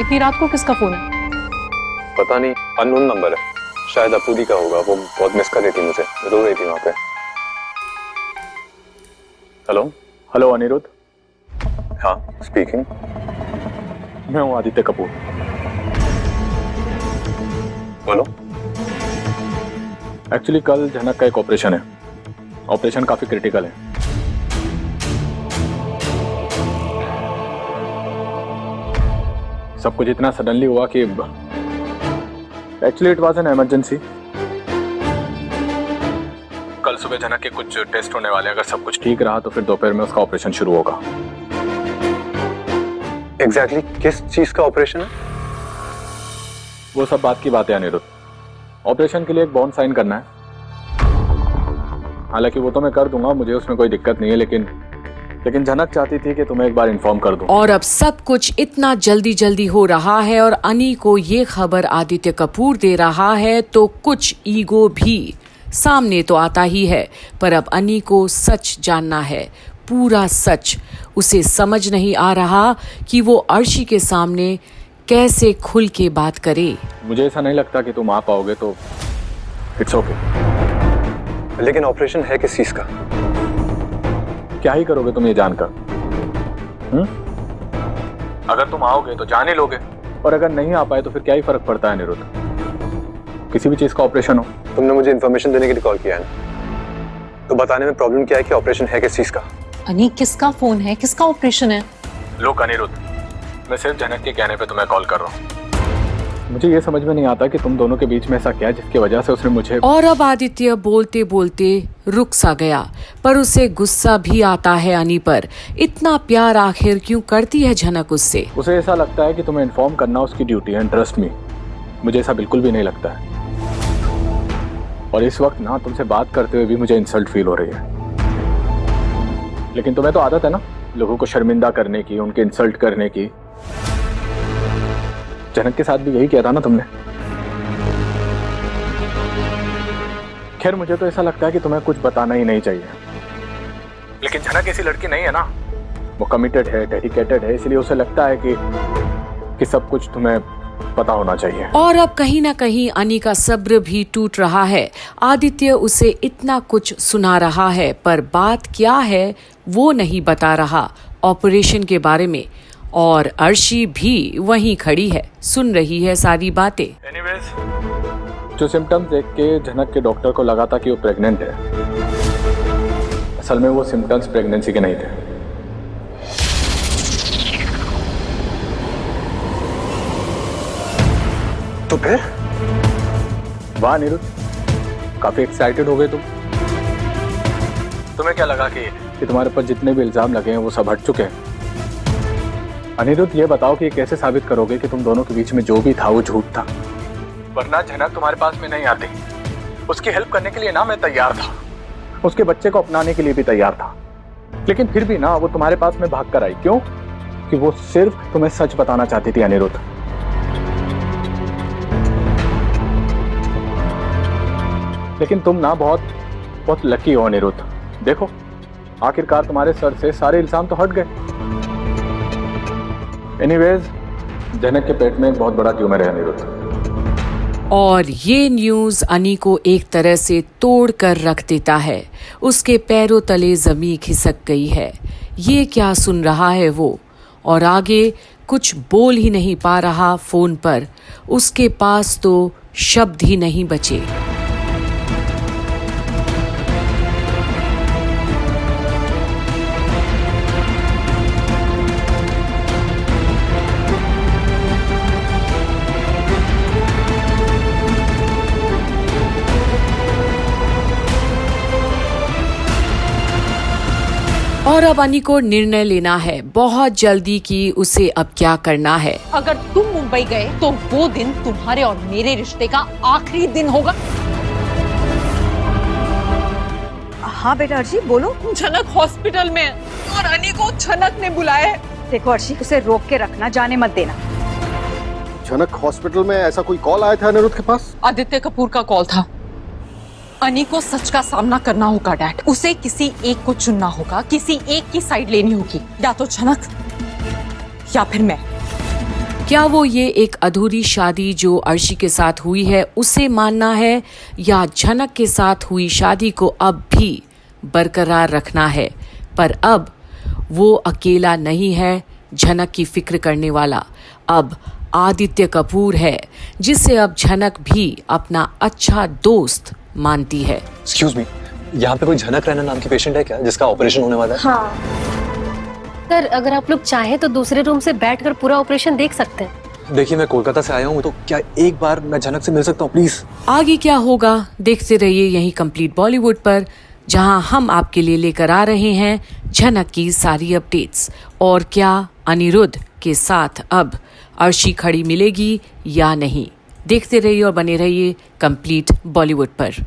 इतनी रात को किसका फोन है? पता नहीं, अननोन नंबर है, शायद अपूदी का होगा। वो बहुत मिस कर रही थी मुझे, रो रही थी वहां पे। Hello hello Aniruddh. हाँ स्पीकिंग। मैं हूँ आदित्य कपूर। बोलो। एक्चुअली कल जनक का एक ऑपरेशन है। ऑपरेशन काफी क्रिटिकल है। सब कुछ इतना सडनली हुआ कि actually it was an emergency. कल सुबह जनक के कुछ टेस्ट होने वाले हैं। अगर सब कुछ ठीक रहा तो फिर दोपहर में उसका ऑपरेशन शुरू होगा। एग्जैक्टली किस चीज का ऑपरेशन है? वो सब बात की बात है अनिरुद्ध। ऑपरेशन के लिए एक बॉन्ड साइन करना है। हालांकि वो तो मैं कर दूंगा, मुझे उसमें कोई दिक्कत नहीं है, लेकिन जनक चाहती थी कि तुम्हें एक बार इन्फॉर्म कर दूं। और अब सब कुछ इतना जल्दी जल्दी हो रहा है और अनी को ये खबर आदित्य कपूर दे रहा है तो कुछ ईगो भी सामने तो आता ही है। पर अब अनी को सच जानना है, पूरा सच। उसे समझ नहीं आ रहा कि वो अर्शी के सामने कैसे खुल के बात करे। मुझे ऐसा नहीं लगता कि तुम आ पाओगे, तो इट्स ओके। लेकिन ऑपरेशन है किस चीज का? क्या ही करोगे तुम ये जानकर? अगर तुम आओगे तो जान ही लोगे, और अगर नहीं आ पाए तो फिर क्या ही फर्क पड़ता है अनिरुद्ध? किसी भी चीज का ऑपरेशन हो। तुमने मुझे इन्फॉर्मेशन देने के लिए कॉल किया है ना, तो बताने में प्रॉब्लम क्या है कि ऑपरेशन है किस चीज का? अनी किसका फोन है, किसका ऑपरेशन है? लोग अनिरुद्ध, मैं सिर्फ जनक के कहने पे तुम्हें कॉल कर रहा हूँ। मुझे ये समझ में नहीं आता कि तुम दोनों के बीच में ऐसा क्या है जिसकी वजह से उसने मुझे। और अब आदित्य बोलते बोलते रुक सा गया, पर उसे गुस्सा भी आता है अनी पर। इतना प्यार आखिर क्यों करती है जनक उससे? उसे ऐसा लगता है कि तुम्हें इन्फॉर्म करना उसकी ड्यूटी है। ट्रस्ट मी, मुझे ऐसा बिल्कुल भी नहीं लगता है। और इस वक्त ना तुमसे बात करते हुए भी मुझे इंसल्ट फील हो रही है। लेकिन तुम्हें तो आदत है ना लोगों को शर्मिंदा करने की, उनके इंसल्ट करने की। जनक के साथ भी यही किया था ना तुमने। खैर मुझे तो ऐसा लगता है कि तुम्हें कुछ बताना ही नहीं चाहिए। लेकिन जनक ऐसी लड़की नहीं है ना, वो कमिटेड है, डेडिकेटेड है, इसलिए उसे लगता है कि सब कुछ तुम्हें पता होना चाहिए। और अब कहीं ना कहीं अनी का सब्र भी टूट रहा है। आदित्य उसे इतना कुछ सुना रहा है, पर बात क्या है वो नहीं बता रहा ऑपरेशन के बारे में। और अर्शी भी वहीं खड़ी है, सुन रही है सारी बातें। एनीवेज, जो सिम्टम्स देख के जनक के डॉक्टर को लगा था कि वो प्रेग्नेंट है, असल में वो सिम्टम्स प्रेगनेंसी के नहीं थे। तो फिर? वाह अनिरुद्ध, काफी एक्साइटेड हो गए तुम। तुम्हें क्या लगा कि तुम्हारे पर जितने भी इल्जाम लगे हैं वो सब हट चुके हैं? अनिरुद्ध ये बताओ कि कैसे साबित करोगे कि तुम दोनों के बीच में जो भी था वो झूठ था? वरना जनक तुम्हारे पास में नहीं आती। उसकी हेल्प करने के लिए ना मैं तैयार था, उसके बच्चे को अपनाने के लिए भी तैयार था, लेकिन फिर भी ना वो तुम्हारे पास में भाग कर आई। क्यों? कि वो सिर्फ तुम्हें सच बताना चाहती थी अनिरुद्ध। लेकिन तुम ना बहुत लकी हो अनिरुद्ध। देखो आखिरकार तुम्हारे सर से सारे इल्जाम तो हट गए। एनीवेज, जनक के पेट में एक बहुत बड़ा ट्यूमर है अनिरुद्ध। और ये न्यूज अनी को एक तरह से तोड़ कर रख देता है। उसके पैरों तले जमीन खिसक गई है। ये क्या सुन रहा है वो? और आगे कुछ बोल ही नहीं पा रहा फोन पर। उसके पास तो शब्द ही नहीं बचे। और अब अनी को निर्णय लेना है बहुत जल्दी कि उसे अब क्या करना है। अगर तुम मुंबई गए तो वो दिन तुम्हारे और मेरे रिश्ते का आखिरी दिन होगा। हाँ बेटा अर्शी बोलो। जनक हॉस्पिटल में और अनी को जनक ने बुलाया है। देखो अर्शी, उसे रोक के रखना, जाने मत देना। जनक हॉस्पिटल में ऐसा कोई कॉल आया था अनिरुद्ध के पास? आदित्य कपूर का कॉल था। अनी को सच का सामना करना होगा डैड। उसे किसी एक को चुनना होगा, किसी एक की साइड लेनी होगी, या तो जनक या फिर मैं। क्या वो ये एक अधूरी शादी जो अर्शी के साथ हुई है उसे मानना है, या झनक के साथ हुई शादी को अब भी बरकरार रखना है? पर अब वो अकेला नहीं है झनक की फिक्र करने वाला, अब आदित्य कपूर है, जिसे अब झनक भी अपना अच्छा दोस्त मानती है। एक्सक्यूज मी, यहाँ पे कोई झनक रैना नाम की पेशेंट है क्या जिसका ऑपरेशन होने वाला है? हाँ सर, अगर आप लोग चाहें तो दूसरे रूम से बैठकर पूरा ऑपरेशन देख सकते हैं। देखिए, मैं कोलकाता से आया हूँ, तो क्या एक बार मैं झनक से मिल सकता हूँ प्लीज? आगे क्या होगा देखते रहिए यही कंप्लीट बॉलीवुड पर, जहां हम आपके लिए लेकर आ रहे हैं झनक की सारी अपडेट्स। और क्या अनिरुद्ध के साथ अब अर्शी खड़ी मिलेगी या नहीं, देखते रहिए और बने रहिए कंप्लीट बॉलीवुड पर।